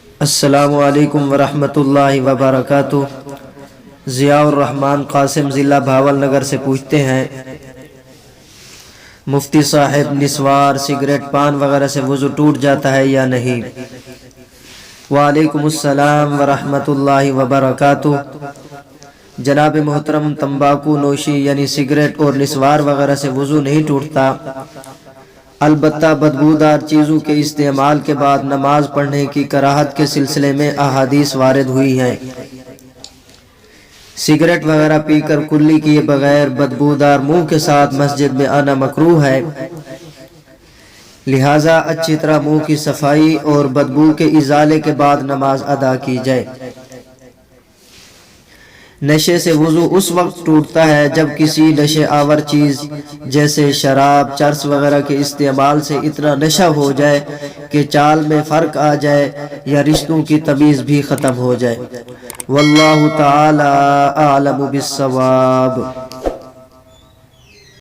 السلام علیکم ورحمۃ اللہ وبرکاتہ۔ ضیاء الرحمن قاسم ضلع بھاول نگر سے پوچھتے ہیں، مفتی صاحب نسوار، سگریٹ، پان وغیرہ سے وضو ٹوٹ جاتا ہے یا نہیں؟ وعلیکم السلام ورحمۃ اللہ وبرکاتہ۔ جناب محترم، تمباکو نوشی یعنی سگریٹ اور نسوار وغیرہ سے وضو نہیں ٹوٹتا، البتہ بدبودار چیزوں کے استعمال کے بعد نماز پڑھنے کی کراہت کے سلسلے میں احادیث وارد ہوئی ہیں۔ سگریٹ وغیرہ پی کر کلی کیے بغیر بدبودار منہ کے ساتھ مسجد میں آنا مکروہ ہے، لہٰذا اچھی طرح منہ کی صفائی اور بدبو کے ازالے کے بعد نماز ادا کی جائے۔ نشے سے وضو اس وقت ٹوٹتا ہے جب کسی نشے آور چیز جیسے شراب، چرس وغیرہ کے استعمال سے اتنا نشہ ہو جائے کہ چال میں فرق آ جائے یا رشتوں کی تمیز بھی ختم ہو جائے۔ واللہ تعالی اعلم بالصواب۔